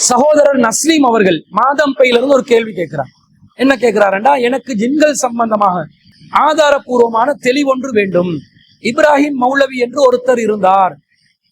சகோதரர் நஸ்லீம் அவர்கள் மாதம்பையில இருந்து ஒரு கேள்வி கேட்கிறார். என்ன கேட்கிறாருண்டா, எனக்கு ஜின்கள் சம்பந்தமாக ஆதாரபூர்வமான தெளிவொன்று வேண்டும். இப்ராஹிம் மௌலவி என்று ஒருத்தர் இருந்தார்,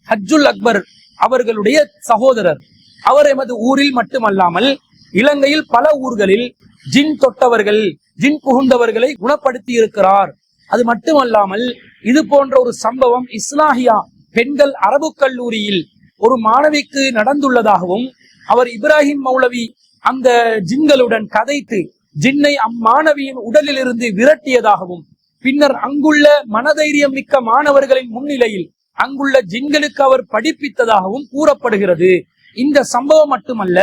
ஹஜ்ஜுல் அக்பர் அவர்களுடைய சகோதரர். அவர் எமது ஊரில் மட்டுமல்லாமல் இலங்கையில் பல ஊர்களில் ஜின் தொட்டவர்கள், ஜின் புகுந்தவர்களை குணப்படுத்தி இருக்கிறார். அது மட்டுமல்லாமல் இது போன்ற ஒரு சம்பவம் இஸ்லாஹியா பெண்கள் அரபு கல்லூரியில் ஒரு மாணவிக்கு நடந்துள்ளதாகவும், அவர் இப்ராஹிம் மௌலவி அந்த ஜின்களுடன் கதைத்து ஜின்னை அம்மாணவியின் உடலில் இருந்து விரட்டியதாகவும், பின்னர் அங்குள்ள மனதைரியம் மிக்க மாணவர்களின் முன்னிலையில் அங்குள்ள ஜின்களுக்கு அவர் படிப்பித்ததாகவும் கூறப்படுகிறது. இந்த சம்பவம் மட்டுமல்ல,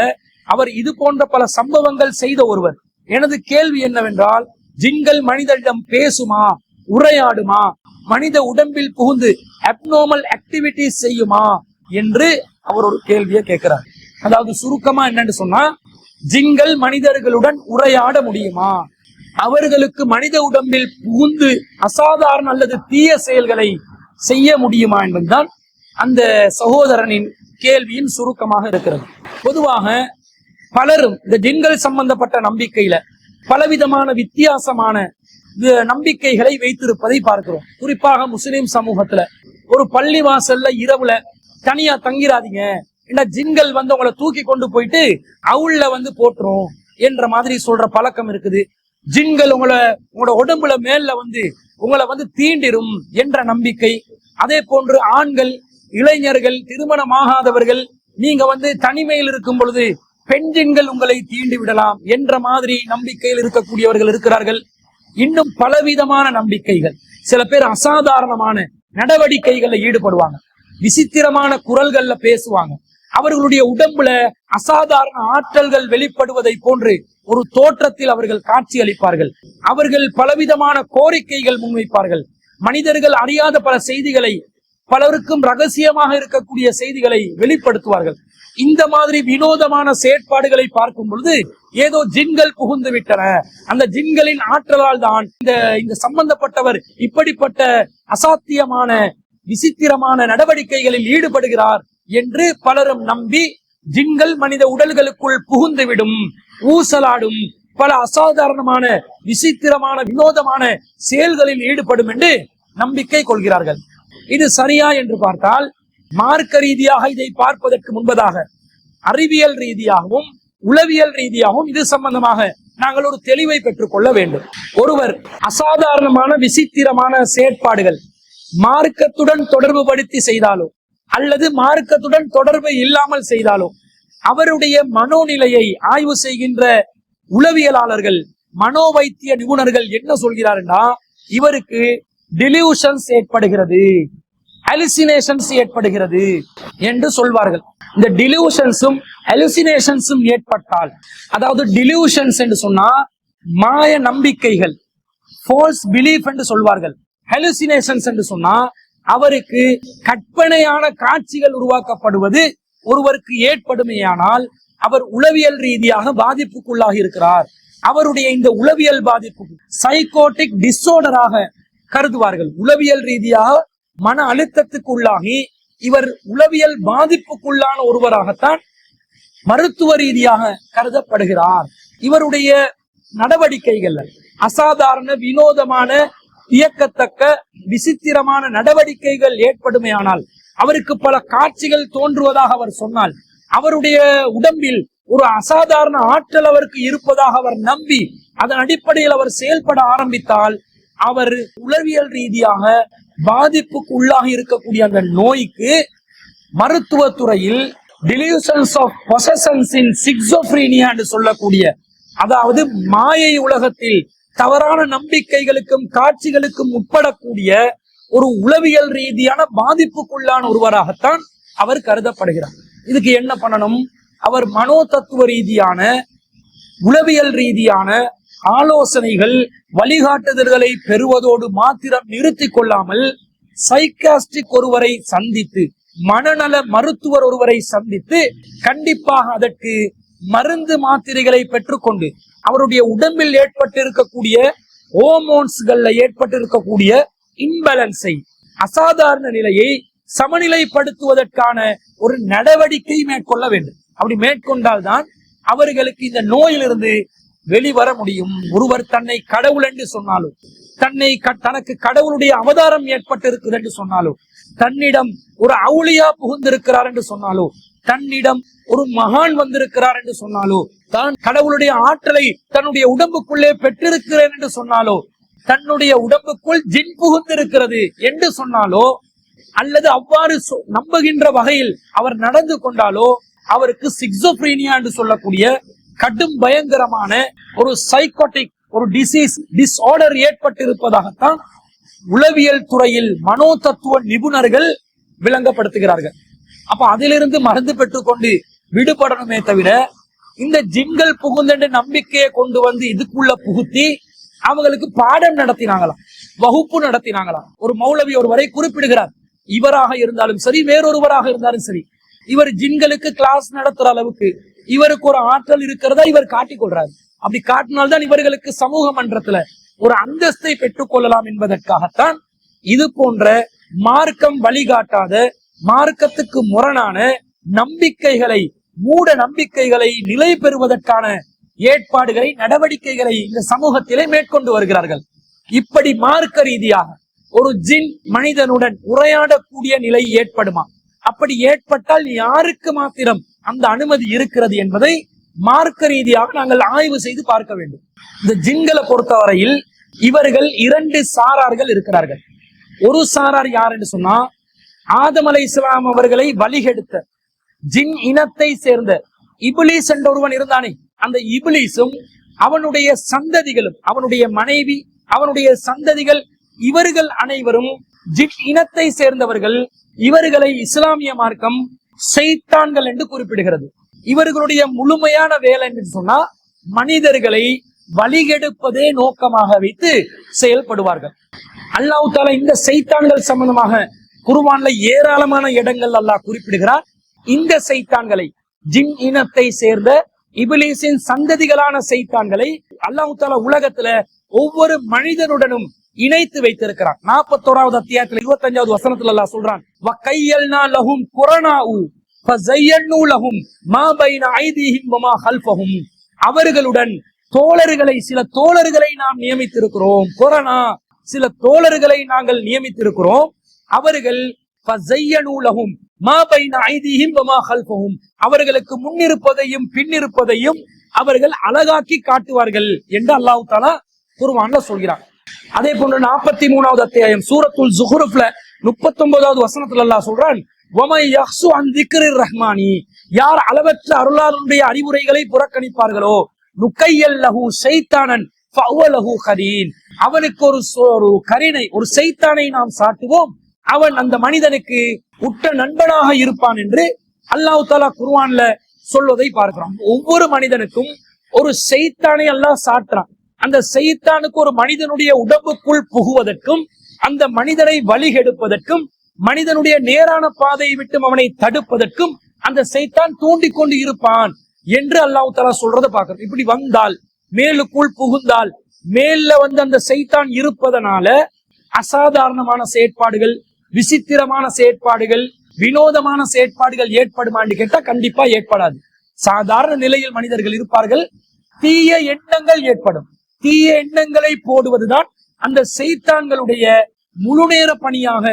அவர் இது போன்ற பல சம்பவங்கள் செய்த ஒருவர். எனது கேள்வி என்னவென்றால், ஜின்கள் மனிதனிடம் பேசுமா, உரையாடுமா, மனித உடம்பில் புகுந்து அப்நார்மல் ஆக்டிவிட்டிஸ் செய்யுமா என்று அவர் ஒரு கேள்வியை கேட்கிறார். அதாவது சுருக்கமா என்னன்னு சொன்னா, ஜின்கள் மனிதர்களுடன் உரையாட முடியுமா, அவர்களுக்கு மனித உடம்பில் புகுந்து அசாதாரண அல்லது தீய செயல்களை செய்ய முடியுமா என்பதுதான் அந்த சகோதரனின் கேள்வியின் சுருக்கமாக இருக்கிறது. பொதுவாக பலரும் இந்த ஜின்கள் சம்பந்தப்பட்ட நம்பிக்கையில பலவிதமான வித்தியாசமான நம்பிக்கைகளை வைத்திருப்பதை பார்க்கிறோம். குறிப்பாக முஸ்லிம் சமூகத்துல ஒரு பள்ளி வாசல்ல இரவுல தனியா தங்கிராதீங்க, இந்த ஜின்கள் வந்து உங்களை தூக்கி கொண்டு போயிட்டு அவுள்ள போட்டுரும் என்ற மாதிரி சொல்ற பழக்கம் இருக்குது. ஜின்கள் உங்களோட உடம்புல மேல உங்களை தீண்டிரும் என்ற நம்பிக்கை. அதே போன்று ஆண்கள், இளைஞர்கள், திருமணமாகாதவர்கள் நீங்க தனிமையில் இருக்கும் பொழுது பெண் ஜின்கள் உங்களை தீண்டி விடலாம் என்ற மாதிரி நம்பிக்கையில் இருக்கக்கூடியவர்கள் இருக்கிறார்கள். இன்னும் பலவிதமான நம்பிக்கைகள். சில பேர் அசாதாரணமான நடவடிக்கைகள்ல ஈடுபடுவாங்க, விசித்திரமான குரல்கள்ல பேசுவாங்க, அவர்களுடைய உடம்புல அசாதாரண ஆற்றல்கள் வெளிப்படுவதை போன்று ஒரு தோற்றத்தில் அவர்கள் காட்சி அளிப்பார்கள். அவர்கள் பலவிதமான கோரிக்கைகள் முன்வைப்பார்கள். மனிதர்கள் அறியாத பல செய்திகளை, பலருக்கும் ரகசியமாக இருக்கக்கூடிய செய்திகளை வெளிப்படுத்துவார்கள். இந்த மாதிரி வினோதமான செயற்பாடுகளை பார்க்கும் பொழுது ஏதோ ஜின்கள் புகுந்து விட்டன, அந்த ஜின்களின் ஆற்றலால் தான் இந்த சம்பந்தப்பட்டவர் இப்படிப்பட்ட அசாத்தியமான விசித்திரமான நடவடிக்கைகளில் ஈடுபடுகிறார் என்று பலரும் நம்பி ஜின்கள் மனித உடல்களுக்குள் புகுந்துவிடும், ஊசலாடும், பல அசாதாரணமான விசித்திரமான வினோதமான செயல்களில் ஈடுபடும் என்று நம்பிக்கை கொள்கிறார்கள். இது சரியா என்று பார்த்தால், மார்க்க ரீதியாக இதை பார்ப்பதற்கு முன்பதாக அறிவியல் ரீதியாகவும் உளவியல் ரீதியாகவும் இது சம்பந்தமாக நாங்கள் ஒரு தெளிவை பெற்றுக் கொள்ள வேண்டும். ஒருவர் அசாதாரணமான விசித்திரமான செயற்பாடுகள் மார்க்கத்துடன் தொடர்பு படுத்தி செய்தாலோ அல்லது மார்க்கத்துடன் தொடர்பு இல்லாமல் செய்தாலோ, அவருடைய மனோநிலையை ஆய்வு செய்கின்ற உளவியலாளர்கள், மனோவைத்திய நிபுணர்கள் என்ன சொல்கிறார்னா, இவருக்கு டிலூஷன்ஸ் ஏற்படுகிறது, ஹலுசினேஷன்ஸ் ஏற்படுகிறது என்று சொல்வார்கள். இந்த டிலூஷன்ஸும் ஹலுசினேஷன்ஸும் ஏற்பட்டால், அதாவது டிலூஷன்ஸ் என்று சொன்னா மாய நம்பிக்கைகள், ஃபால்ஸ் பிலீஃப் என்று சொல்வார்கள். ஹலுசினேஷன்ஸ் என்று சொன்னா அவருக்கு கற்பனையான காட்சிகள் உருவாக்கப்படுவது ஒருவருக்கு ஏற்படுமையானால் அவர் உளவியல் ரீதியாக பாதிப்புக்குள்ளாகி இருக்கிறார். அவருடைய இந்த உளவியல் பாதிப்பு சைக்கோட்டிக் டிஸார்டராக கருதுவார்கள். உளவியல் ரீதியாக மன அழுத்தத்துக்குள்ளாகி இவர் உளவியல் பாதிப்புக்குள்ளான ஒருவராகத்தான் மருத்துவ ரீதியாக கருதப்படுகிறார். இவருடைய நடவடிக்கைகள் அசாதாரண வினோதமான வியக்கத்தக்க விசித்திரமான நடவடிக்கைகள் ஏற்படுமையானால், அவருக்கு பல காட்சிகள் தோன்றுவதாக அவர் சொன்னால், அவருடைய உடம்பில் ஒரு அசாதாரண ஆற்றல் அவருக்கு இருப்பதாக அவர் நம்பி அதன் அடிப்படையில் அவர் செயல்பட ஆரம்பித்தால், அவர் உளவியல் ரீதியாக பாதிப்புக்கு உள்ளாகி இருக்கக்கூடிய அந்த நோய்க்கு மருத்துவ துறையில் delusions of possessions in schizophrenia என்று சொல்லக்கூடிய, அதாவது மாயை உலகத்தில் தவறான நம்பிக்கைகளுக்கும் காட்சிகளுக்கும் உட்படக்கூடிய ஒரு உளவியல் ரீதியான பாதிப்புக்குள்ளான ஒருவராகத்தான் அவர் கருதப்படுகிறார். இதுக்கு என்ன பண்ணணும்? அவர் மனோ தத்துவ ரீதியான உளவியல் ரீதியான ஆலோசனைகள், வழிகாட்டுதல்களை பெறுவதோடு மாத்திரம் நிறுத்தி கொள்ளாமல், சைக்காஸ்டிக் ஒருவரை சந்தித்து, மனநல மருத்துவர் ஒருவரை சந்தித்து, கண்டிப்பாக அதற்கு மருந்து மாத்திரைகளை பெற்றுக்கொண்டு அவருடைய உடம்பில் ஏற்பட்டிருக்கக்கூடிய ஹோமோன்ஸ்கள்ல ஏற்பட்டிருக்கக்கூடிய இம்பேலன்ஸை, அசாதாரண நிலையை சமநிலைப்படுத்துவதற்கான ஒரு நடவடிக்கை மேற்கொள்ள வேண்டும். அப்படி மேற்கொண்டால் தான் அவர்களுக்கு இந்த நோயிலிருந்து வெளிவர முடியும். ஒருவர் தன்னை கடவுள் என்று சொன்னாலோ, தனக்கு கடவுளுடைய அவதாரம் ஏற்பட்டிருக்குது என்று சொன்னாலோ, தன்னிடம் ஒரு அவுளியா புகுந்திருக்கிறார் என்று சொன்னாலோ, தன்னிடம் ஒரு மகான் வந்திருக்கிறார் என்று சொன்னாலோ, தான் கடவுளுடைய ஆற்றலை தன்னுடைய உடம்புக்குள்ளே பெற்றிருக்கிறேன் என்று சொன்னாலோ, தன்னுடைய உடம்புக்குள் ஜின் புகுந்திருக்கிறது என்று சொன்னாலோ, அல்லது அவ்வாறு நம்புகின்ற வகையில் அவர் நடந்து கொண்டாலோ, அவருக்கு சிக்ஸோப்ரீனியா என்று சொல்லக்கூடிய கடும் பயங்கரமான ஒரு சைக்கோட்டிக் ஒரு டிஸ்ஆர்டர் ஏற்பட்டிருப்பதாகத்தான் உளவியல் துறையில் மனோ தத்துவ நிபுணர்கள் விளங்கப்படுத்துகிறார்கள். அப்ப அதிலிருந்து மருந்து பெற்றுக்கொண்டு விடுபடணுமே தவிர, இந்த ஜின்கள் புகுந்த நம்பிக்கையை கொண்டு வந்து இதுக்குள்ள புகுத்தி அவங்களுக்கு பாடம் நடத்தினாங்களாம், வகுப்பு நடத்தினாங்களாம். ஒரு மௌலவி ஒருவரை குறிப்பிடுகிறார். இவராக இருந்தாலும் சரி, வேறொருவராக இருந்தாலும் சரி, இவர் ஜின்களுக்கு கிளாஸ் நடத்துற அளவுக்கு இவருக்கு ஒரு ஆற்றல் இருக்கிறதா இவர் காட்டிக் கொள்றாரு. அப்படி காட்டினால்தான் இவர்களுக்கு சமூக மன்றத்துல ஒரு அந்தஸ்தை பெற்றுக் கொள்ளலாம் என்பதற்காகத்தான் இது போன்ற மார்க்கம் வழிகாட்டாத, மார்க்கத்துக்கு முரணான நம்பிக்கைகளை, மூட நம்பிக்கைகளை நிலை பெறுவதற்கான ஏற்பாடுகளை, நடவடிக்கைகளை இந்த சமூகத்திலே மேற்கொண்டு வருகிறார்கள். இப்படி மார்க்க ரீதியாக ஒரு ஜின் மனிதனுடன் உரையாடக்கூடிய நிலை ஏற்படுமா? அப்படி ஏற்பட்டால் யாருக்கு மாத்திரம் அந்த அனுமதி இருக்கிறது என்பதை மார்க்க ரீதியாக நாங்கள் ஆய்வு செய்து பார்க்க வேண்டும். இந்த ஜின்களை பொறுத்தவரையில் இவர்கள் இரண்டு சாரார்கள் இருக்கிறார்கள். ஒரு சாரார் யார் என்று சொன்னா, ஆதம் அலைஹிஸ்ஸலாம் அவர்களை வழிகெடுத்த ஜின் இனத்தை சேர்ந்த இப்லீஸ் என்ற ஒருவன் இருந்தானே, அந்த இப்லீஸும் அவனுடைய சந்ததிகளும், அவனுடைய மனைவி, அவனுடைய சந்ததிகள், இவர்கள் அனைவரும் ஜின் இனத்தை சேர்ந்தவர்கள். இவர்களை இஸ்லாமிய மார்க்கம் ஷைத்தான்கள் என்று குறிப்பிடுகிறது. இவர்களுடைய முழுமையான வேலை என்று சொன்னா, மனிதர்களை வழிகெடுப்பதே நோக்கமாக வைத்து செயல்படுவார்கள். அல்லாஹ் தஆலா இந்த ஷைத்தான்கள் சம்பந்தமாக குர்ஆன்ல ஏராளமான இடங்கள் அல்லாஹ் குறிப்பிடுகிறார். இந்த ஷைத்தான்களை, ஜின் இனத்தை சேர்ந்த இப்லீஸின் சந்ததிகளான ஷைத்தான்களை அல்லாஹ் தஆலா உலகத்துல ஒவ்வொரு மனிதனுடனும் இணைத்து வைத்திருக்கிறான். 41வது அத்தியாயத்துல 25வது வசனத்துல அல்லாஹ் சொல்றான், வகையல்னா லஹும் குரானாஉ ஃபஸையனு லஹும் மா பைன ஐதீஹிம் வமா கல்ஃபஹும். அவர்களுடன் தோழர்களை, சில தோழர்களை நாம் நியமித்திருக்கிறோம். குரானா, சில தோழர்களை நாங்கள் நியமித்திருக்கிறோம். அவர்கள் ஃபஸையனு லஹும் மா பைன ஐதீஹிம் வமா கல்ஃபஹும், அவர்களுக்கு முன்னிருப்பதையும் பின்னிருப்பதையும் அவர்கள் அழகாக்கி காட்டுவார்கள் என்று அல்லாஹ் தஆலா குர்ஆன்ல சொல்கிறான். அதே போன்று 43வது அத்தியாயம் சூரத்துல் ஸுஹ்ருஃப்ல 39வது வசனத்துல அல்லாஹ் சொல்றான், வமை யஹ்சு அன் திக்ரிர் ரஹ்மானி, யார் அளவற்ற அருளாளனுடைய அறிவுரைகளை புறக்கணிப்பார்களோ, நுகையல் லஹு ஷைத்தானன் ஃபஹுவ லஹு கரீன், அவனுக்கு ஒரு கரீனை, ஒரு ஷைத்தானை நாம் சாட்டுவோம், அவன் அந்த மனிதனுக்கு உற்ற நண்பனாக இருப்பான் என்று அல்லாஹ் தஆலா குர்ஆன்ல சொல்வதை பார்க்கிறோம். ஒவ்வொரு மனிதனுக்கும் ஒரு ஷைத்தானை அல்லாஹ் சாட்டுறான். அந்த ஷைத்தானுக்கு ஒரு மனிதனுடைய உடம்புக்குள் புகுவதற்கும், அந்த மனிதனை வழிகெடுப்பதற்கும், மனிதனுடைய நேரான பாதையை விட்டு அவனை தடுப்பதற்கும் அந்த ஷைத்தான் தூண்டிக் கொண்டு இருப்பான் என்று அல்லாஹ் தஆலா சொல்றதை பார்க்கிறோம். இப்படி வந்தால், மேலுக்குள் புகுந்தால், மேல வந்து அந்த ஷைத்தான் இருப்பதனால அசாதாரணமான செயற்பாடுகள், விசித்திரமான செயற்பாடுகள், வினோதமான செயற்பாடுகள் ஏற்படுமான்னு கேட்டா கண்டிப்பா ஏற்படாது. சாதாரண நிலையில் மனிதர்கள் இருப்பார்கள், தீய எண்ணங்கள் ஏற்படும். தீய எண்ணங்களை போடுவதுதான் அந்த ஷைத்தான்களுடைய முழு நேர பணியாக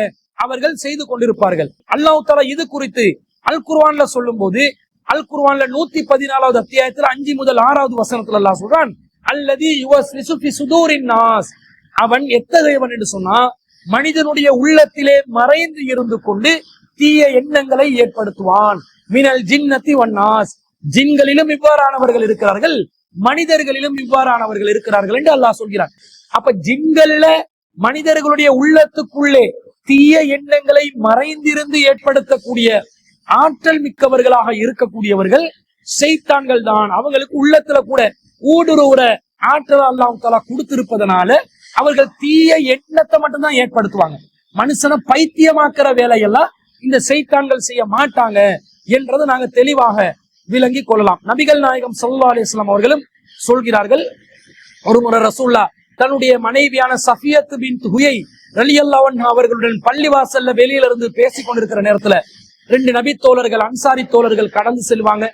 அவர்கள் செய்து கொண்டிருப்பார்கள். அல்லாஹ் தஆலா இது குறித்து அல் குர்ஆன்ல சொல்லும் போது, அல் குர்ஆன்ல 114வது அத்தியாயத்துல 5 முதல் 6வது வசனத்துல அல்லாஹ் சொல்றான், அல்லதி யுவஸ்விசு ஃபி சுதூரின் நாஸ், அவன் எத்தகையவன் என்று சொன்னா, மனிதனுடைய உள்ளத்திலே மறைந்து இருந்து கொண்டு தீய எண்ணங்களை ஏற்படுத்துவான். மினல் ஜின்னதி வன்னாஸ், ஜின்களிலும் இவ்வாறானவர்கள் இருக்கிறார்கள், மனிதர்களிலும் இவ்வாறானவர்கள் இருக்கிறார்கள் என்று அல்லாஹ் சொல்கிறான். அப்ப ஜின்கள்ல மனிதர்களுடைய உள்ளத்துக்குள்ளே தீய எண்ணங்களை மறைந்திருந்து ஏற்படுத்தக்கூடிய ஆற்றல் மிக்கவர்களாக இருக்கக்கூடியவர்கள் ஷைத்தான்கள் தான். அவங்களுக்கு உள்ளத்துல கூட ஊடுருவுற ஆற்றல் அல்லாஹ் தஆலா கொடுத்திருப்பதனால அவர்கள் தீய எண்ணத்தை மட்டும்தான் ஏற்படுத்துவாங்க. மனுஷனை பைத்தியமாக்குற வேலையெல்லாம் இந்த ஷைத்தான்கள் செய்ய மாட்டாங்க என்றதை நாங்க தெளிவாக விளங்கி கொள்ளலாம். நபிகள் நாயகம் ஸல்லல்லாஹு அலைஹி வஸல்லம் அவர்களும் சொல்கிறார்கள், ஒரு முறை ரசூலுல்லாஹ் தன்னுடைய மனைவியான சஃபியத் பின்த் ஹுயை ரலியல்லாஹு அன்ஹா அவர்களுடன் பள்ளிவாசல்ல வெளியில இருந்து பேசிக் கொண்டிருக்கிற நேரத்துல 2 நபி தோழர்கள், அன்சாரி தோழர்கள் கடந்து செல்வாங்க.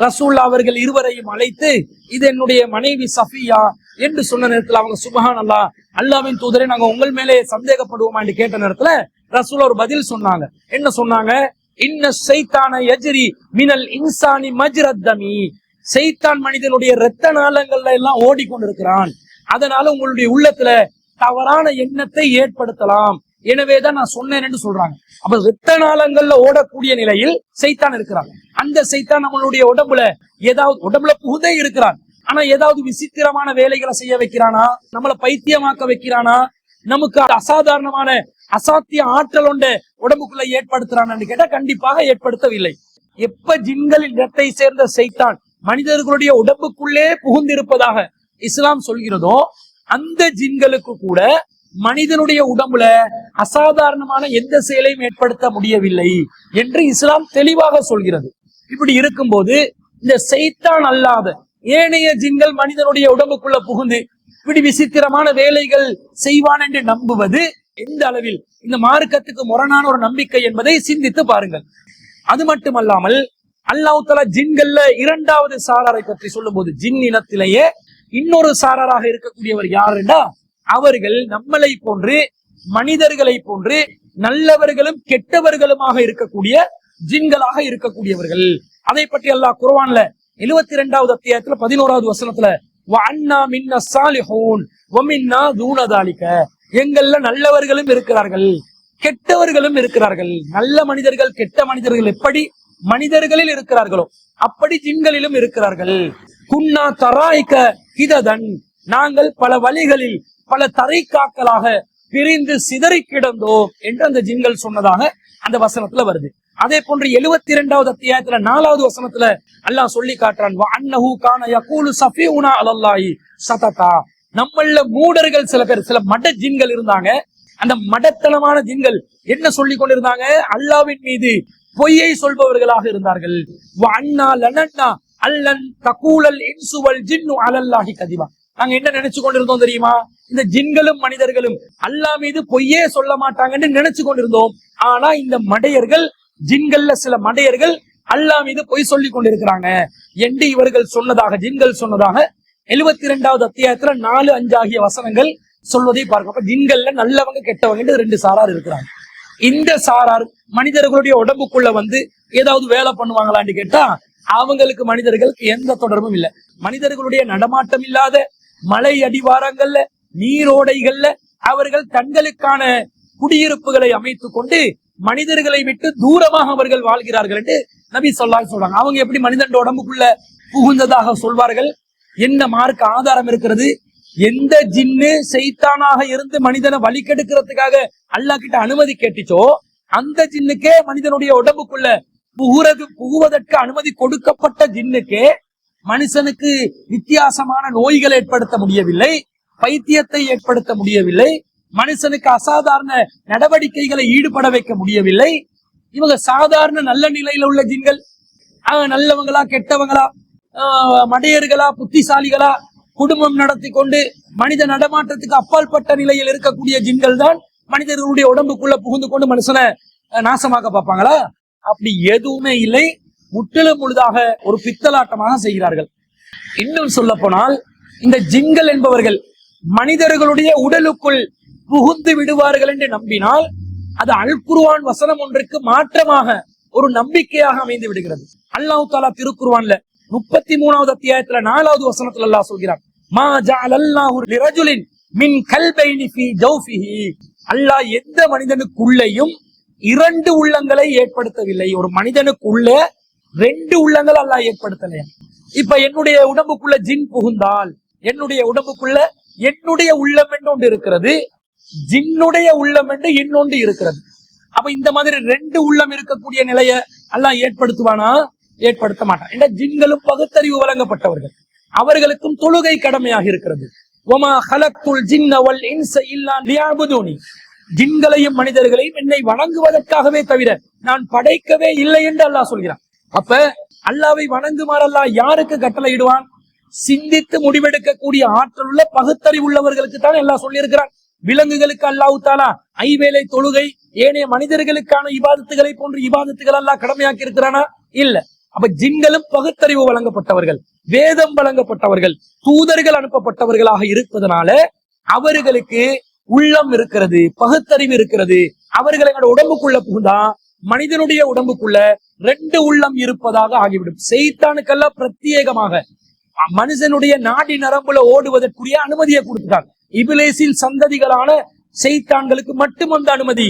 ரசூல்லா அவர்கள் இருவரையும் அழைத்து இது என்னுடைய மனைவி சஃபியா என்று சொன்ன நேரத்துல அவங்க சுப்ஹான் அல்லாஹ், அல்லாஹ்வின் தூதரே நாங்க உங்கள் மேலே சந்தேகப்படுவோமா என்று கேட்ட நேரத்துல ரசூல் ஒரு பதில் சொன்னாங்க. என்ன சொன்னாங்க? இன்ன ஷைத்தான யஜ்ரி மினல் இன்சானி மஜ்ரத் தமி, ஷைத்தான் மனிதனுடைய இரத்த நாளங்கள்ல எல்லாம் ஓடிக்கொண்டிருக்கிறான். அதனால உங்களுடைய உள்ளத்துல தவறான எண்ணத்தை ஏற்படுத்தலாம். எனவேதான் நான் சொன்னேன் என்று சொல்றாங்க. அப்ப இரத்த நாளங்கள்ல ஓடக்கூடிய நிலையில் சைத்தான் இருக்கிறான். அந்த சைத்தான் நம்மளுடைய உடம்புல புகுதே இருக்கிறான். ஆனா ஏதாவது விசித்திரமான வேலைகளை செய்ய வைக்கிறானா, நம்மளை பைத்தியமாக்க வைக்கிறானா, நமக்கு அசாதாரணமான அசாத்திய ஆற்றல் ஒன்று உடம்புக்குள்ள ஏற்படுத்துறான்னு கேட்டா கண்டிப்பாக ஏற்படுத்தவில்லை. எப்ப ஜின்களின் இடத்தை சேர்ந்த சைத்தான் மனிதர்களுடைய உடம்புக்குள்ளே புகுந்திருப்பதாக இஸ்லாம் சொல்கிறதோ, அந்த ஜின்களுக்கு கூட மனிதனுடைய உடம்புல அசாதாரணமான எந்த செயலையும் ஏற்படுத்த முடியவில்லை என்று இஸ்லாம் தெளிவாக சொல்கிறது. இப்படி இருக்கும்போது இந்த சைத்தான் அல்லாத ஏனைய ஜின்கள் மனிதனுடைய உடம்புக்குள்ள புகுந்து இப்படி விசித்திரமான வேலைகள் செய்வான் என்று நம்புவது எந்த அளவில் இந்த மார்க்கத்துக்கு முரணான ஒரு நம்பிக்கை என்பதை சிந்தித்து பாருங்கள். அது மட்டுமல்லாமல் அல்லாஹ் தஆலா ஜின்கள்ல இரண்டாவது சாராரை பற்றி சொல்லும் போது, ஜின் இனத்திலேயே இன்னொரு சாராராக இருக்கக்கூடியவர் யாருன்னா, அவர்கள் நம்மளை போன்று மனிதர்களை போன்று நல்லவர்களும் கெட்டவர்களுமாக இருக்கக்கூடிய ஜின்களாக இருக்கக்கூடியவர்கள். அதை பற்றி அல்லாஹ் குர்ஆன்ல 72வது அத்தியாயத்துல 11வது வசனத்துல வஅன்னா மின்னா ஸாலிஹூன் வமின்னா தூன ذلك, எங்கள்ல நல்லவர்களும் இருக்கிறார்கள் கெட்டவர்களும் இருக்கிறார்கள். நல்ல மனிதர்கள் கெட்ட மனிதர்கள் எப்படி மனிதர்களில் இருக்கிறார்களோ அப்படி ஜின்களிலும் இருக்கிறார்கள். குன்னா தராய்க கிததன், நாங்கள் பல வழிகளில் பல தரைக்காக்களாக பிரிந்து சிதறி கிடந்தோம் என்று அந்த ஜின்கள் சொன்னதாக அந்த வசனத்துல வருது. அதே போன்று 72வது அத்தியாயத்துல 4வது வசனத்துல அல்லாஹ் சொல்லி காட்டுறான், வஅன்னஹு கான யகூலு ஸஃபியுனா அலல்லாஹி ஸதகா, நம்மள மூடர்கள் சில பேர், சில மட ஜின்கள் இருந்தாங்க. அந்த மடத்தனமான ஜின்கள் என்ன சொல்லி கொண்டிருந்தாங்க? அல்லாஹ்வின் மீது பொய்யை சொல்பவர்களாக இருந்தார்கள். வஅன்னா லனன்னா அல்லன் தகூலல் இன்சு வல் ஜின்னு அலல்லாஹி கதிபா, நாங்க என்ன நினைச்சு கொண்டிருந்தோம் தெரியுமா? இந்த ஜின்களும் மனிதர்களும் அல்லாஹ் மீது பொய்யே சொல்ல மாட்டாங்கன்னு நினைச்சு கொண்டிருந்தோம். ஆனா இந்த மடையர்கள், ஜின்கள்ல சில மடையர்கள் அல்லாஹ் மீது பொய் சொல்லி கொண்டிருக்கிறாங்க என்று இவர்கள் சொன்னதாக, ஜின்கள் சொன்னதாக 72வது அத்தியாயத்துல 4, 5 ஆகிய வசனங்கள் சொல்வதை பார்க்க. அப்ப ஜின்கள்ல நல்லவங்க கெட்டவங்க ரெண்டு சாரார் இருக்கிறாங்க. இந்த சாரார் மனிதர்களுடைய உடம்புக்குள்ள வந்து ஏதாவது வேலை பண்ணுவாங்களான்னு கேட்டா அவங்களுக்கு மனிதர்களுக்கு எந்த தொடர்பும் இல்லை. மனிதர்களுடைய நடமாட்டம் இல்லாத மலை அடிவாரங்கள்ல நீரோடைகள்ல அவர்கள் தங்களுக்கான குடியிருப்புகளை அமைத்துக் கொண்டு மனிதர்களை விட்டு தூரமாக அவர்கள் வாழ்கிறார்கள் என்று நபி ஸல்லல்லாஹு அலைஹி சொல்றாங்க. அவங்க எப்படி மனிதன் உடம்புக்குள்ள புகுந்ததாக சொல்வார்கள்? என்ன மார்க்க ஆதாரம் இருக்கிறது? எந்த ஜின்னு சைத்தானாக இருந்து மனிதனை வழி கெடுக்கிறதுக்காக அல்லாஹ் கிட்ட அனுமதி கேட்டுச்சோ, அந்த ஜின்னுக்கே மனிதனுடைய உடம்புக்குள்ள புகுவதற்கு அனுமதி கொடுக்கப்பட்ட ஜின்னுக்கே மனுஷனுக்கு வித்தியாசமான நோய்களை ஏற்படுத்த முடியவில்லை, பைத்தியத்தை ஏற்படுத்த முடியவில்லை, மனுஷனுக்கு அசாதாரண நடவடிக்கைகளை ஈடுபட வைக்க முடியவில்லை. இவங்க சாதாரண நல்ல நிலையில உள்ள ஜின்கள், நல்லவங்களா கெட்டவங்களா, மடையர்களா புத்திசாலிகளா, குடும்பம் நடத்தி கொண்டு மனித நடமாட்டத்துக்கு அப்பாற்பட்ட நிலையில் இருக்கக்கூடிய ஜின்கள் தான் மனிதர்களுடைய உடம்புக்குள்ள புகுந்து கொண்டு மனுஷனை நாசமாக்க பார்ப்பாங்களா? அப்படி எதுவுமே இல்லை. முற்றிலும் முழுதாக ஒரு பித்தலாட்டமாக செய்கிறார்கள். இன்னும் சொல்ல போனால் இந்த ஜின்கள் என்பவர்கள் மனிதர்களுடைய உடலுக்குள் புகுந்து விடுவார்கள் என்று நம்பினால் அது அல் குர்ஆன் வசனம் ஒன்றுக்கு மாற்றமாக ஒரு நம்பிக்கையாக அமைந்து விடுகிறது. அல்லாஹ் தஆலா திருக்குர்ஆன்ல 33வது அத்தியாயத்துல 4வது வசனத்துல அல்லாஹ் சொல்கிறார், மா ஜஅலல்லாஹு லிரஜுலின் மின் கல்பைனி ஃபீ ஜௌஃபிஹி, அல்லாஹ் எந்த மனிதனுக்குள்ளேயும் 2 உள்ளங்களை ஏற்படுத்தவில்லை. ஒரு மனிதனுக்குள்ள 2 உள்ளங்கள் அல்லாஹ் ஏற்படுத்தலையா? இப்ப என்னுடைய உடம்புக்குள்ள ஜின் புகுந்தால் என்னுடைய உடம்புக்குள்ள என்னுடைய உள்ளம் என்று ஒன்று இருக்கிறது, ஜின்னுடைய உள்ளம் என்று இன்னொன்று இருக்கிறது. அப்ப இந்த மாதிரி 2 உள்ளம் இருக்கக்கூடிய நிலைய அல்லாஹ் ஏற்படுத்துவானா? ஏற்படுத்த மாட்டான். என்ற ஜின்களும் பகுத்தறிவு வழங்கப்பட்டவர்கள், அவர்களுக்கும் தொழுகை கடமையாக இருக்கிறது. வமா ஹலக்துல் ஜின்ன வல் இன்ஸ இல்லா லியஅபுதுனி, ஜின்களையும் மனிதர்களையும் என்னை வணங்குவதற்காகவே தவிர நான் படைக்கவே இல்லை என்று அல்லாஹ் சொல்கிறான். அப்ப அல்லாஹ்வை வணங்குமாறு அல்லாஹ் யாருக்கு கட்டளை இடுவான்? சிந்தித்து முடிவெடுக்கக்கூடிய ஆற்றல் உள்ள பகுத்தறிவு உள்ளவர்களுக்கு தான் எல்லாம் சொல்லி இருக்கிறான். விலங்குகளுக்கு அல்லாஹ் தஆலா ஐவேளை தொழுகை, ஏனைய மனிதர்களுக்கான இபாதத்துகளை போன்று இபாதத்துகள் அல்லாஹ் கடமையாக்கி இருக்கிறானா? இல்ல. அப்ப ஜின்களும் பகுத்தறிவு வழங்கப்பட்டவர்கள், வேதம் வழங்கப்பட்டவர்கள், தூதர்கள் அனுப்பப்பட்டவர்களாக இருப்பதனால அவர்களுக்கு உள்ளம் இருக்கிறது, பகுத்தறிவு இருக்கிறது. அவர்கள் எங்களோட உடம்புக்குள்ள புகுந்தா மனிதனுடைய உடம்புக்குள்ள 2 உள்ளம் இருப்பதாக ஆகிவிடும். செய்தானுக்கெல்லாம் பிரத்யேகமாக மனுஷனுடைய நாடி நரம்புல ஓடுவதற்குரிய அனுமதியை கொடுத்துட்டாங்க. இபிலேசின் சந்ததிகளான செய்தான்களுக்கு மட்டும் அந்த அனுமதி.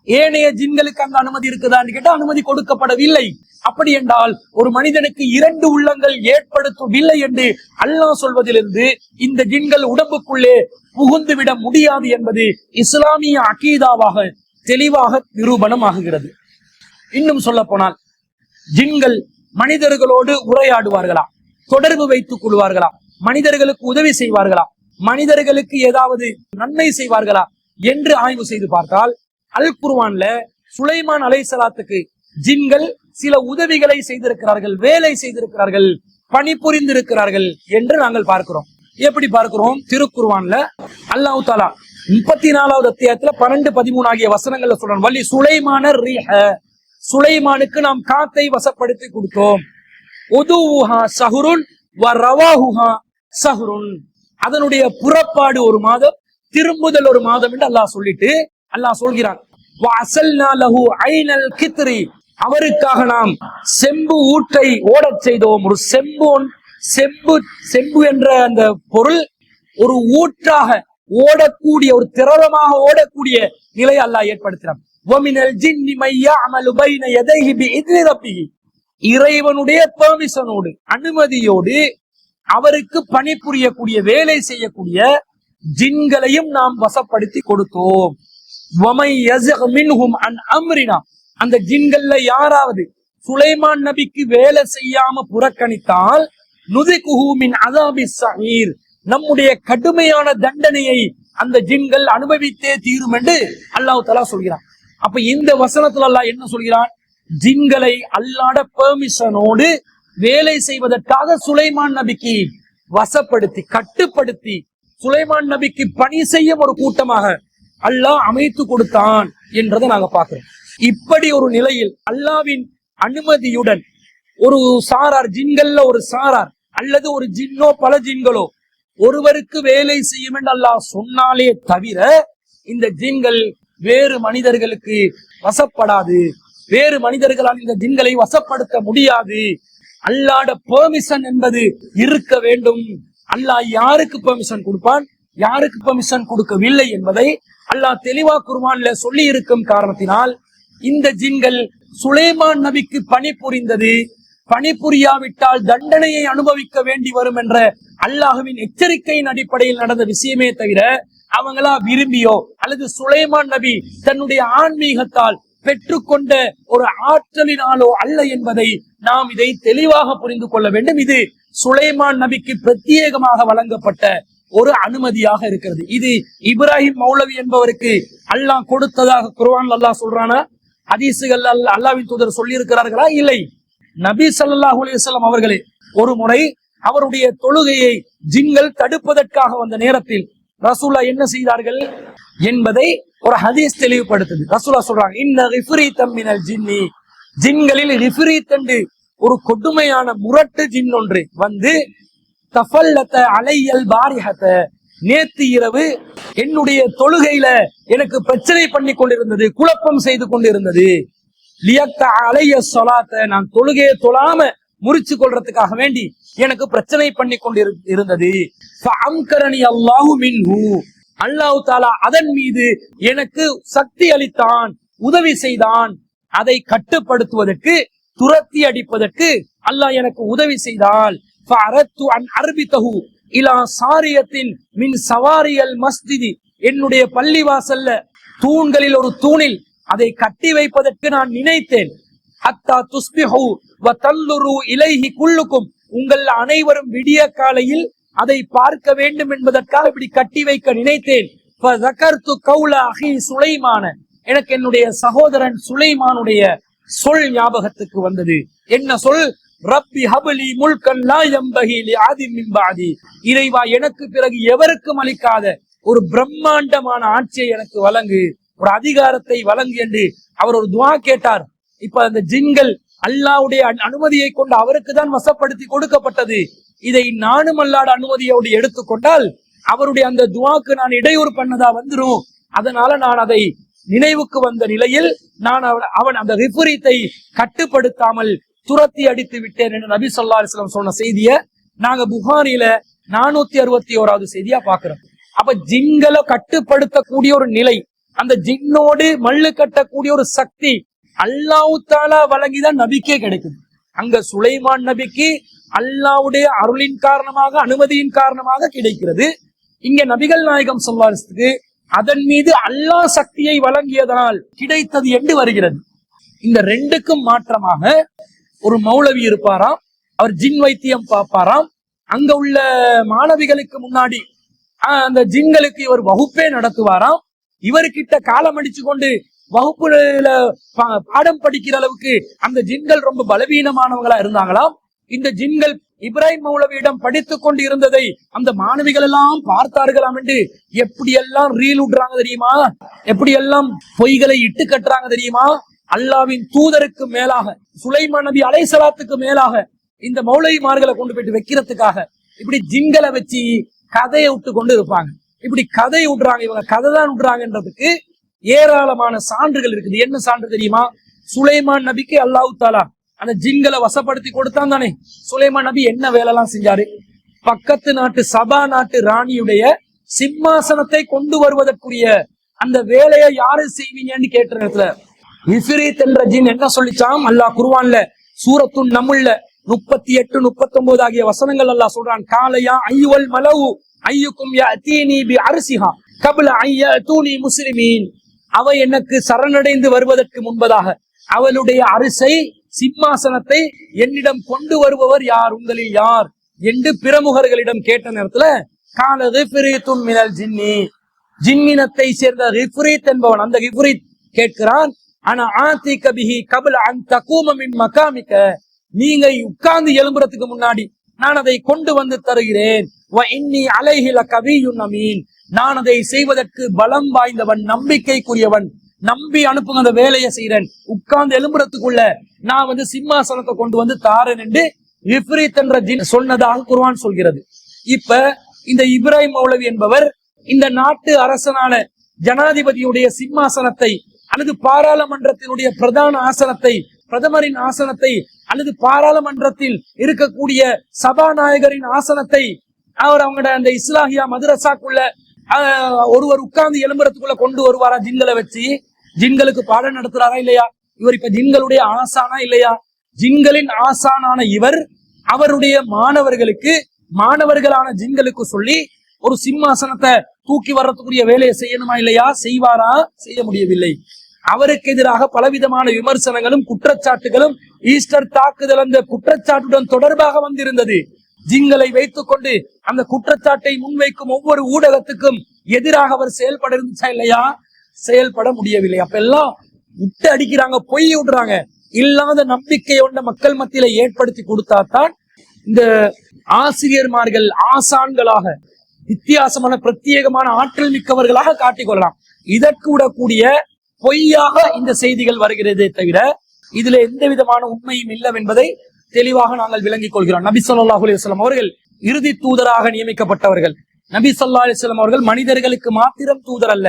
ஏனைய ஜின்களுக்கு அந்த அனுமதி இருக்குதான்னு கேட்டா அனுமதி கொடுக்கப்படவில்லை. அப்படி என்றால் ஒரு மனிதனுக்கு 2 உள்ளங்கள் ஏற்படுத்தவில்லை என்று அல்லாஹ் சொல்வதிலிருந்து இந்த ஜின்கள் உடம்புக்குள்ளே புகுந்து விட முடியாது என்பது இஸ்லாமிய அகீதாவாக தெளிவாக நிரூபணம் ஆகுகிறது. இன்னும் சொல்ல போனால் ஜின்கள் மனிதர்களோடு உரையாடுவார்களா, தொடர்பு வைத்துக் கொள்வார்களா, மனிதர்களுக்கு உதவி செய்வார்களா, மனிதர்களுக்கு ஏதாவது நன்மை செய்வார்களா என்று ஆய்வு செய்து பார்த்தால் அல் குர்ஆன்ல சுலைமான் அலைஹிஸ்ஸலாத்துக்கு ஜின்கள் சில உதவிகளை செய்திருக்கிறார்கள், வேலை செய்திருக்கிறார்கள், பணிபுரிந்திருக்கிறார்கள் என்று நாங்கள் பார்க்கிறோம். எப்படி பார்க்கிறோம்? திருக்குர்ஆன்ல அல்லாஹ் தஆலா 34வது அத்தியாயத்துல 12, 13 ஆகிய வசனங்கள்ல சொல்றான், வலி சுலைமான ரீஹ, சுலைமானுக்கு நாம் காத்தை வசப்படுத்தி கொடுத்தோம். உதுவுஹா சஹ்ருன் வ ரவாஹுஹா சஹ்ருன், அதனுடைய புறப்பாடு ஒரு மாதம், திரும்புதல் ஒரு மாதம் என்று அல்லாஹ் சொல்லிட்டு அல்லாஹ் சொல்கிறான், வ அஸல்னா லஹு ஐனல் கித்ரி, அவருக்காக நாம் செம்பு ஊற்றை ஓடச் செய்தோம். ஒரு செம்பு என்ற அந்த பொருள் ஒரு ஊற்றாக ஓடக்கூடிய, ஒரு திரவமாக ஓடக்கூடிய நிலை அல்லாஹ் ஏற்படுத்தினான். வமினல் ஜின்னி மை யஅமலு பைன யதைஹி பிஇذن ரப்பிஹி, இறைவனுடைய பெர்மிஷனோடு, அனுமதியோடு அவருக்கு பணிபுரியக்கூடிய, வேலை செய்யக்கூடிய ஜின்களையும் நாம் வசப்படுத்தி கொடுத்தோம். வமை யஸிக் மின்ஹும் அன் அம்ரினா, அந்த ஜின்கள்ல யாராவது சுலைமான் நபிக்கு வேலை செய்யாம புறக்கணித்தால் நுதிகுஹு மின் அஸாபிஸ் ஸஈர், நம்முடைய கடுமையான தண்டனையை அந்த ஜின்கள் அனுபவித்தே தீரும் என்று அல்லாஹ் தஆலா சொல்கிறான். அப்ப இந்த வசனத்துல அல்லாஹ் என்ன சொல்கிறான்? ஜின்களை அல்லாஹ்ட பெர்மிஷனோடு வேலை செய்வதற்காக சுலைமான் நபிக்கு வசப்படுத்தி, கட்டுப்படுத்தி, சுலைமான் நபிக்கு பணி செய்யும் ஒரு கூட்டமாக அல்லாஹ் அமைத்து கொடுத்தான் என்றதை நாங்க பார்க்கிறோம். இப்படி ஒரு நிலையில் அல்லாஹ்வின் அனுமதியுடன் ஒரு சாரார், ஜின்கள்ல ஒரு சாரார் அல்லது ஒரு ஜின்னோ பல ஜின்களோ ஒருவருக்கு வேலை செய்யும் என்று அல்லாஹ் சொன்னாலே தவிர இந்த ஜின்கள் வேறு மனிதர்களுக்கு வசப்படாது, வேறு மனிதர்களால் இந்த ஜின்களை வசப்படுத்த முடியாது. அல்லாஹ்ட பெர்மிஷன் என்பது இருக்க வேண்டும். அல்லாஹ் யாருக்கு பெர்மிஷன் கொடுப்பான், யாருக்கு பெர்மிஷன் கொடுக்கவில்லை என்பதை அல்லாஹ் தெளிவா குர்ஆன்ல சொல்லி இருக்கும் காரணத்தினால் இந்த ஜின்கள் சுலைமான் நபிக்கு பணிபுரிந்தது, பணிபுரியாவிட்டால் தண்டனையை அனுபவிக்க வேண்டி வரும் என்ற அல்லாஹ்வின் எச்சரிக்கையின் அடிப்படையில் நடந்த விஷயமே தவிர அவங்களா விரும்பியோ அல்லது சுலைமான் நபி தன்னுடைய ஆன்மீகத்தால் பெற்றுக்கொண்ட ஒரு ஆற்றலினாலோ அல்ல என்பதை நாம் இதை தெளிவாக புரிந்து கொள்ள வேண்டும். இது சுலைமான் நபிக்கு பிரத்யேகமாக வழங்கப்பட்ட ஒரு அனுமதியாக இருக்கிறது. இது இப்ராஹிம் மௌலவி என்பவருக்கு அல்லாஹ் கொடுத்ததாக குர்ஆன்ல அல்லாஹ் சொல்றானா? ஹதீசுகள் அல்லாஹ்வின் தூதர் சொல்லி இருக்கிறார்களா? இல்லை. நபி ஸல்லல்லாஹு அலைஹி வஸல்லம் அவர்களே ஒரு முறை அவருடைய தொழுகையை ஜின்கள் தடுப்பதற்காக வந்த நேரத்தில் ரசூலா என்ன செய்தார்கள் என்பதை ஒரு ஹதீஸ் தெளிவுபடுத்துது. ரசூலா சொல்றாங்க, இன்ன ரிஃப்ரீத்தம் மினல் ஜின்னி, ஜின்களில் ரிஃப்ரீத் என்று ஒரு கொடுமையான முரட்டு ஜின் ஒன்று வந்து தஃபல்லத அலையல் பாரிஹத, நேத்து இரவு என்னுடைய தொழுகையில எனக்கு பிரச்சனை பண்ணி கொண்டிருந்தது, குழப்பம் செய்து கொண்டிருந்தது. லியக்த அலைய ஸலாத்த, நான் தொழுகையை தொழாம முறிச்சு கொள்றதுக்காக வேண்டி எனக்கு பிரச்சனை பண்ணி கொண்டிருந்தது. ஃபஅம்கரனி அல்லாஹு மின்ஹு, அல்லாஹ் தஆலா அதன் மீது எனக்கு சக்தி அளித்தான், உதவி செய்தான். அதை கட்டுப்படுத்துவதற்கு, துரத்தி அடிப்பதற்கு அல்லாஹ் எனக்கு உதவி செய்தால் ஃபஅரத்து அன் அர்பிதஹு இலா சாரியத்தின் மின் சவாரியல் மஸ்ஜிதி, என்னுடைய பள்ளிவாசல்ல தூண்களில் ஒரு தூணில் அதை கட்டி வைப்பதற்கு நான் நினைத்தேன். ஹத்தா துஸ்பிஹு வ தல்லுரு இலைஹி குல்லுக்கும், உங்கள் அனைவரும் விடிய காலையில் அதை பார்க்க வேண்டும் என்பதற்காக இப்படி கட்டி வைக்க நினைத்தேன். ஃபஸகர்து கௌல அஹி சுலைமான, எனக்கு என்னுடைய சகோதரன் சுலைமானுடைய சொல் ஞாபகத்துக்கு வந்தது. என்ன சொல்? ரப்பி ஹப்லி முல்கன் லா யம்பஹி லிஆதிம் மின் பஅதி, இறைவா எனக்கு பிறகு எவருக்கும் அளிக்காத ஒரு பிரம்மாண்டமான ஆட்சியை எனக்கு வழங்கு, ஒரு அதிகாரத்தை வழங்கு என்று அவர் ஒரு துஆ கேட்டார். இப்ப அந்த ஜின்கள் அல்லாஹ்வுடைய அனுமதியை கொண்டு அவருக்கு தான் வசப்படுத்தி கொடுக்கப்பட்டது. இதை நானும் அல்லாஹ்வுடைய அனுமதியோடு எடுத்துக்கொண்டால் அவருடைய அந்த துஆக்கு நான் இடையூறு பண்ணதா வந்துரும். அதனால நான் அதை நினைவுக்கு வந்த நிலையில் நான் அவன் அந்த விபரீத்தை கட்டுப்படுத்தாமல் துரத்தி அடித்து விட்டேன் என்று நபி ஸல்லல்லாஹு அலைஹி வஸல்லம் சொன்ன செய்தியை நாங்க புகாரில 461வது செய்தியா பாக்குறோம். அப்ப ஜின்களை கட்டுப்படுத்தக்கூடிய ஒரு நிலை, அந்த ஜின்னோடு மல்லு கட்டக்கூடிய ஒரு சக்தி அல்லாஹ் தஆலா வழங்கிதான் நபிக்கே கிடைக்குது. அங்க சுலைமான் நபிக்கு அல்லாஹ்வுடைய அருளின் காரணமாக, அனுமதியின் காரணமாக கிடைக்கிறது. இங்க நபிகள் நாயகம் ஸல்லல்லாஹு அலைஹி வஸல்லம் அதன் மீது அல்லாஹ் சக்தியை வழங்கியதனால் கிடைத்தது என்று வருகிறது. இந்த ரெண்டுக்கும் மாற்றமாக ஒரு மௌலவி இருப்பாராம், அவர் ஜின் வைத்தியம் பார்ப்பாராம். அங்க உள்ள மாணவிகளுக்கு முன்னாடி அந்த ஜின்களுக்கு இவர் வகுப்பே நடத்துவாராம். இவர்கிட்ட காலம் அடிச்சு கொண்டு வகுப்புல பாடம் படிக்கிற அளவுக்கு அந்த ஜின்கள் ரொம்ப பலவீனமானவங்களா இருந்தாங்களாம். இந்த ஜின்கள் இப்ராஹிம் மௌலவியிடம் படித்துக் கொண்டு இருந்ததை அந்த மாணவிகள் எல்லாம் பார்த்தார்களாம் என்று எப்படியெல்லாம் ரீல் விடுறாங்க தெரியுமா, எப்படியெல்லாம் பொய்களை இட்டு கட்டுறாங்க தெரியுமா. அல்லாவின் தூதருக்கு மேலாக, சுலைமான் நபி அலைஹிஸ்ஸலாத்துக்கு மேலாக இந்த மௌலவிமார்களை கொண்டு போயிட்டு வைக்கிறதுக்காக இப்படி ஜின்களை வச்சு கதையை விட்டு கொண்டு இருப்பாங்க. இப்படி கதை விடுறாங்க, இவங்க கதை தான் விடுறாங்கன்றதுக்கு ஏராளமான சான்றுகள் இருக்குது. என்ன சான்று தெரியுமா? சுலைமான் நபிக்கு அல்லாஹ் தஆலா அந்த ஜின்களை வசப்படுத்தி கொடுத்தான் தானே. சுலைமான் நபி என்ன வேலை எல்லாம் செஞ்சாரு? பக்கத்து நாட்டு சபா நாட்டு ராணியுடைய சிம்மாசனத்தை கொண்டு வருவதற்குரிய அந்த வேலையை யாரு செய்வீங்கன்னு கேட்ட நேரத்துல இஃப்ரீத் என்ற ஜின் என்ன சொல்லிச்சாம்? அல்லாஹ் குர்ஆன்ல சூரத்துன் நம்ல்ல 38, 39 ஆகிய வசனங்கள் அல்லாஹ் சொல்றான். காலையா ஐயுல் மலவு ஐயுக்கும் யஅதீனி பி அர்சிஹா கப்ல ஐயதூனி முஸ்லிமீன். அவ எனக்கு சரணடைந்து வருவதற்கு முன்பதாக அவளுடைய அரிசை, சிம்மாசனத்தை என்னிடம் கொண்டு வருபவர் யார், உங்களில் யார் என்று பிரமுகர்களிடம் கேட்ட நேரத்துல காலது ஃபிரீத்துன் மினல் ஜின்னி, ஜின்னினத்தை சேர்ந்த இஃப்ரீத் என்பவன், அந்த இஃப்ரீத் கேட்கிறான், ஆனா ஆதிக பிஹி கப்ல அன் தகூம மின் மகாமிக, நீங்க உட்கார்ந்து எழும்புறதுக்கு முன்னாடி நான் அதை கொண்டு வந்து தருகிறேன். வ இன்னி அலைஹி லகவியுன் அமீன், நான் அதை செய்வதற்கு பலம் வாய்ந்தவன், நம்பிக்கைக்குரியவன், நம்பி அனுப்புங்க, அந்த வேலையை செய்யறேன். உட்கார்ந்து எழும்புறதுக்குள்ள நான் சிம்மாசனத்தை கொண்டு வந்து தாரேன் என்று இஃப்ரீத் என்ற ஜின் சொன்னதாக குர்ஆன் சொல்கிறது. இப்ப இந்த இப்ராஹிம் மௌலவி என்பவர் இந்த நாட்டு அரசனான ஜனாதிபதியுடைய சிம்மாசனத்தை அல்லது பாராளுமன்றத்தினுடைய பிரதான ஆசனத்தை, பிரதமரின் ஆசனத்தை அல்லது பாராளுமன்றத்தில் இருக்கக்கூடிய சபாநாயகரின் ஆசனத்தை அவர் அவங்களோட அந்த இஸ்லாஹியா மதரசாக்குள்ள ஒருவர் உட்கார்ந்து எழும்புறதுக்குள்ள கொண்டு வருவாரா ஜின்களை வச்சு? ஜின்களுக்கு பாடம் நடத்துறாரா இல்லையா? இவர் இப்ப ஜின்களுடைய ஆசானா இல்லையா? ஜின்களின் ஆசானான இவர் அவருடைய மாணவர்களுக்கு, மாணவர்களான ஜின்களுக்கு சொல்லி ஒரு சிம்மாசனத்தை தூக்கி வர்றதுக்குரிய வேலையை செய்யணுமா இல்லையா? செய்வாரா? செய்ய முடியவில்லை. அவருக்கு எதிராக பலவிதமான விமர்சனங்களும் குற்றச்சாட்டுகளும் ஈஸ்டர் தாக்குதல் அந்த குற்றச்சாட்டுடன் தொடர்பாக வந்திருந்தது. ஜின்களை வைத்துக் கொண்டு அந்த குற்றச்சாட்டை முன்வைக்கும் ஒவ்வொரு ஊடகத்துக்கும் எதிராக அவர் செயல்பட இருந்துச்சா இல்லையா? செயல்பட முடியவில்லை. அப்ப எல்லாம் விட்டு அடிக்கிறாங்க, பொய் விடுறாங்க. இல்லாத நம்பிக்கையோட மக்கள் மத்தியில ஏற்படுத்தி கொடுத்தாதான் இந்த ஆசிரியர்மார்கள் ஆசான்களாக, வித்தியாசமான பிரத்யேகமான ஆற்றல் மிக்கவர்களாக காட்டிக்கொள்ளலாம். இதற்கு விடக்கூடிய பொய்யாக இந்த செய்திகள் வருகிறதே தவிர இதுல எந்த விதமான உண்மையும் இல்லவென்பதை தெளிவாக நாங்கள் விளங்கிக் கொள்கிறோம். நபி ஸல்லல்லாஹு அலைஹி வஸல்லம் அவர்கள் இறுதி தூதராக நியமிக்கப்பட்டவர்கள். நபி ஸல்லல்லாஹு அலைஹி வஸல்லம் அவர்கள் மனிதர்களுக்கு மாத்திரம் தூதர் அல்ல,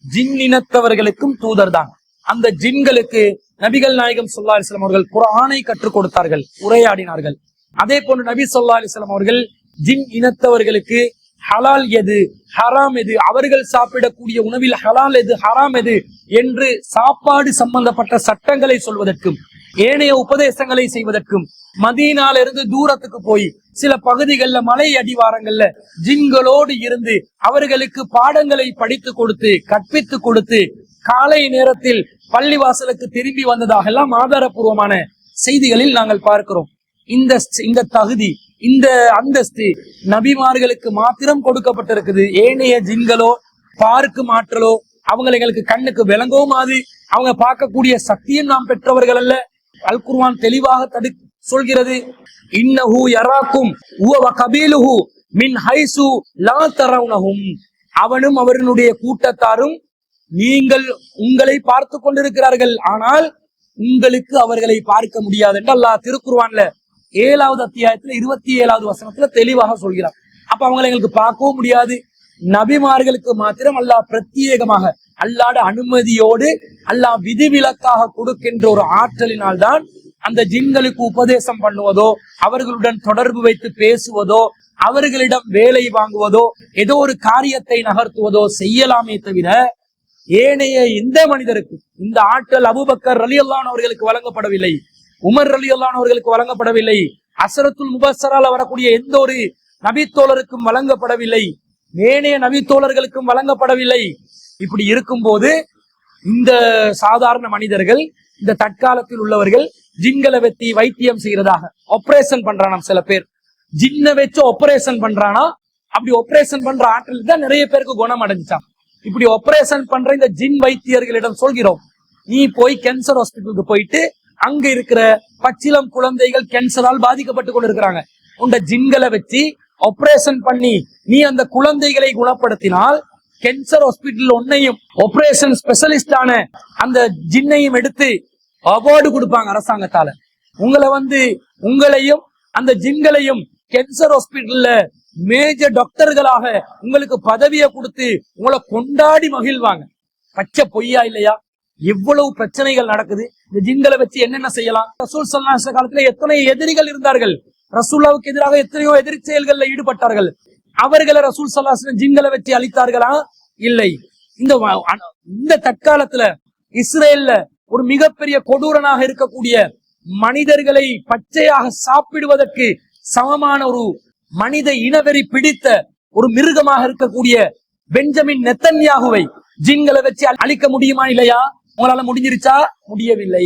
ஜின் இனத்தவர்களுக்கும் தூதர் தான். அந்த ஜின்களுக்கு நபிகள் நாயகம் ஸல்லல்லாஹு அலைஹி வஸல்லம் அவர்கள் குர்ஆனை கற்றுக் கொடுத்தார்கள், உரையாடினார்கள். அதே போன்று நபி ஸல்லல்லாஹு அலைஹி வஸல்லம் அவர்கள் ஜின் இனத்தவர்களுக்கு ஹலால் எது, ஹராம் எது, அவர்கள் சாப்பிடக்கூடிய உணவில் ஹலால் எது, ஹராம் எது என்று சாப்பாடு சம்பந்தப்பட்ட சட்டங்களை சொல்வதற்கும் ஏனைய உபதேசங்களை செய்வதற்கும் மதீனால இருந்து தூரத்துக்கு போய் சில பகுதிகளில் மலை அடிவாரங்கள்ல ஜின்களோடு இருந்து அவர்களுக்கு பாடங்களை படித்து கொடுத்து கற்பித்து கொடுத்து காலை நேரத்தில் பள்ளிவாசலுக்கு திரும்பி வந்ததாக எல்லாம் ஆதாரபூர்வமான செய்திகளில் நாங்கள் பார்க்கிறோம். இந்த தகுதி, இந்த அந்தஸ்து நபிமார்களுக்கு மாத்திரம் கொடுக்கப்பட்டிருக்குது. ஏனைய ஜின்களோ பார்க்கு மாற்றலோ அவங்க எங்களுக்கு கண்ணுக்கு விளங்கவும் அது அவங்க பார்க்கக்கூடிய சக்தியும் நாம் பெற்றவர்கள் அல்ல. அல் குர்ஆன் தெளிவாக சொல்கிறது, இன்னஹு யராக்கும் ஹுவ வ கபீலுஹு மின் ஹைசு லா தரவுனஹும், அவனும் அவருடைய கூட்டத்தாரும் நீங்கள் உங்களை பார்த்து கொண்டிருக்கிறார்கள், ஆனால் உங்களுக்கு அவர்களை பார்க்க முடியாது என்று அல்லாஹ் திருக்குர்ஆன்ல 7வது அத்தியாயத்துல 27வது வசனத்துல தெளிவாக சொல்கிறார். அப்ப அவங்களை எங்களுக்கு பார்க்கவும் முடியாது. நபிமார்களுக்கு மாத்திரம் அல்லாஹ் பிரத்யேகமாக அல்லாஹ்வுடைய அனுமதியோடு அல்லாஹ் விதிவிலக்காக கொடுக்கின்ற ஒரு ஆற்றலினால் தான் அந்த ஜின்களுக்கு உபதேசம் பண்ணுவதோ, அவர்களுடன் தொடர்பு வைத்து பேசுவதோ, அவர்களிடம் வேலை வாங்குவதோ, ஏதோ ஒரு காரியத்தை நகர்த்துவதோ செய்யலாமே தவிர ஏனைய எந்த மனிதருக்கு இந்த ஆற்றல் அபூபக்கர் ரலியல்லாஹு அன்ஹு அவர்களுக்கு வழங்கப்படவில்லை, உமர் ரலியல்லாஹு அன்ஹு அவர்களுக்கு வழங்கப்படவில்லை, அஸ்ரத்துல் முபஸ்ஸரால வரக்கூடிய எந்த ஒரு நபித்தோழருக்கும் வழங்கப்படவில்லை, ஏனைய நபித்தோழர்களுக்கும் வழங்கப்படவில்லை. இப்படி இருக்கும்போது இந்த சாதாரண மனிதர்கள், இந்த தற்காலத்தில் உள்ளவர்கள் ஜின்களை வச்சு வைத்தியம் செய்யறதாக ஆபரேஷன் பண்றானா, சில பேர் ஜின்னை வச்சு ஆபரேஷன் பண்றானா. அப்படி ஆபரேஷன் பண்ற ஆற்றல் தான் நிறைய பேருக்கு குணம் அடைஞ்சான். இப்படி ஆபரேஷன் பண்ற இந்த ஜின் வைத்தியர்களிடம் சொல்கிறோம், நீ போய் கேன்சர் ஹாஸ்பிட்டலுக்கு போயிட்டு அங்க இருக்கிற பச்சிலம் குழந்தைகள் கேன்சரால் பாதிக்கப்பட்டு கொண்டிருக்கிறாங்க, உண்ட ஜின்களை வச்சு ஆபரேஷன் பண்ணி நீ அந்த குழந்தைகளை குணப்படுத்தினால் கேன்சர் ஹாஸ்பிட்டல் ஒன்னையும் ஆபரேஷன் ஸ்பெஷலிஸ்டான அந்த ஜின்னையும் எடுத்து அவார்டு கொடுப்பாங்க அரசாங்கத்தால. உங்களையும் அந்த ஜின்களையும் கேன்சர் ஹாஸ்பிட்டல்ல மேஜர் டாக்டர்களாக உங்களுக்கு பதவியை கொடுத்து உங்களை கொண்டாடி மகிழ்வாங்க. பச்சை பொய்யா இல்லையா? எவ்வளவு பிரச்சனைகள் நடக்குது. இந்த ஜின்களை வச்சு என்னென்ன செய்யலாம்? ரசூல் ஸல்லல்லாஹு அலைஹி வஸல்லம் காலத்துல எத்தனை எதிரிகள் இருந்தார்கள், ரசூலுல்லாஹ்வுக்கு எதிராக எத்தனையோ எதிரி செயல்கள்ல ஈடுபட்டார்கள். அவர்களை ரசூல் ஸல்லல்லாஹு அலைஹி வஸல்லம் ஜின்களை வச்சு அழித்தார்களா? இல்லை. இந்த தற்காலத்துல இஸ்ரேல்ல ஒரு மிகப்பெரிய கொடூரனாக இருக்கக்கூடிய, மனிதர்களை பச்சையாக சாப்பிடுவதற்கு சமமான ஒரு மனித இனவெறி பிடித்த ஒரு மிருகமாக இருக்கக்கூடிய பெஞ்சமின் நெத்தன்யாகுவை ஜின்களை வச்சு அழிக்க முடியுமா இல்லையா? உங்களால முடிஞ்சிருச்சா? முடியவில்லை.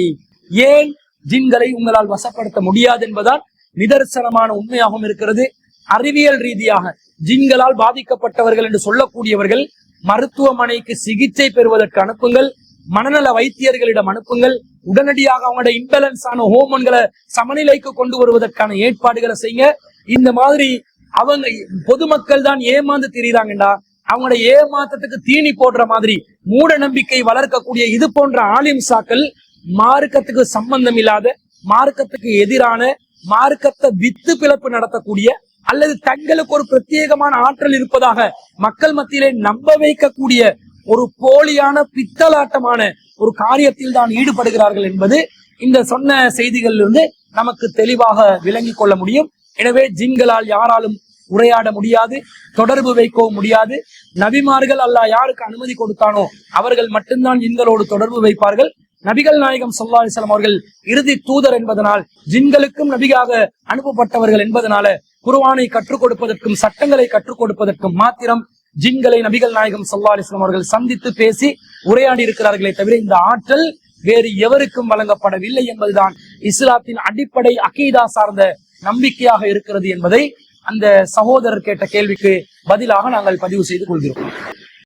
ஏன் ஜின்களை உங்களால் வசப்படுத்த முடியாது என்பதால் நிதர்சனமான உண்மையாகவும் இருக்கிறது. அறிவியல் ரீதியாக ஜின்களால் பாதிக்கப்பட்டவர்கள் என்று சொல்லக்கூடியவர்கள் மருத்துவமனைக்கு சிகிச்சை பெறுவதற்கு அனுப்புங்கள், மனநல வைத்தியர்களிடம் அனுப்புங்கள், உடனடியாக அவங்களோட இம்பேலன்ஸ் ஆன ஹோமோன்களை சமநிலைக்கு கொண்டு வருவதற்கான ஏற்பாடுகளை செய்யுங்க. இந்த மாதிரி அவங்க பொதுமக்கள் தான் ஏமாந்து திரிகிறாங்கடா, அவங்களோட ஏமாத்தத்துக்கு தீனி போடுற மாதிரி மூட நம்பிக்கை வளர்க்கக்கூடிய இது போன்ற ஆலிம்சாக்கள் மார்க்கத்துக்கு சம்பந்தம் இல்லாத, மார்க்கத்துக்கு எதிரான, மார்க்கத்தை வித்து பிளப்பு நடத்தக்கூடிய அல்லது தங்களுக்கு ஒரு பிரத்யேகமான ஆற்றல் இருப்பதாக மக்கள் மத்தியிலே நம்ப வைக்கக்கூடிய ஒரு போலியான பித்தலாட்டமான ஒரு காரியத்தில் தான் ஈடுபடுகிறார்கள் என்பது இந்த சொன்ன செய்திகளிலிருந்து நமக்கு தெளிவாக விளங்கிக் கொள்ள முடியும். எனவே ஜின்களால் யாராலும் உரையாட முடியாது, தொடர்பு வைக்கவும் முடியாது. நபிமார்கள் அல்லாஹ் யாருக்கு அனுமதி கொடுத்தானோ அவர்கள் மட்டும்தான் ஜின்களோடு தொடர்பு வைப்பார்கள். நபிகள் நாயகம் ஸல்லல்லாஹு அலைஹி வஸல்லம் அவர்கள் இறுதி தூதர் என்பதனால், ஜின்களுக்கும் நபியாக அனுப்பப்பட்டவர்கள் என்பதனால குர்ஆனை கற்றுக் கொடுப்பதற்கும் சட்டங்களை கற்றுக் கொடுப்பதற்கும் மாத்திரம் ஜின்களை நபிகள் நாயகம் ஸல்லல்லாஹு அலைஹி வஸல்லம் அவர்கள் சந்தித்து பேசி உரையாடி இருக்கிறார்களே தவிர இந்த ஆற்றல் வேறு எவருக்கும் வழங்கப்படவில்லை என்பதுதான் இஸ்லாத்தின் அடிப்படை அகீதா சார்ந்த நம்பிக்கையாக இருக்கிறது என்பதை அந்த சகோதரர் கேட்ட கேள்விக்கு பதிலாக நாங்கள் பதிவு செய்து கொள்கிறோம்.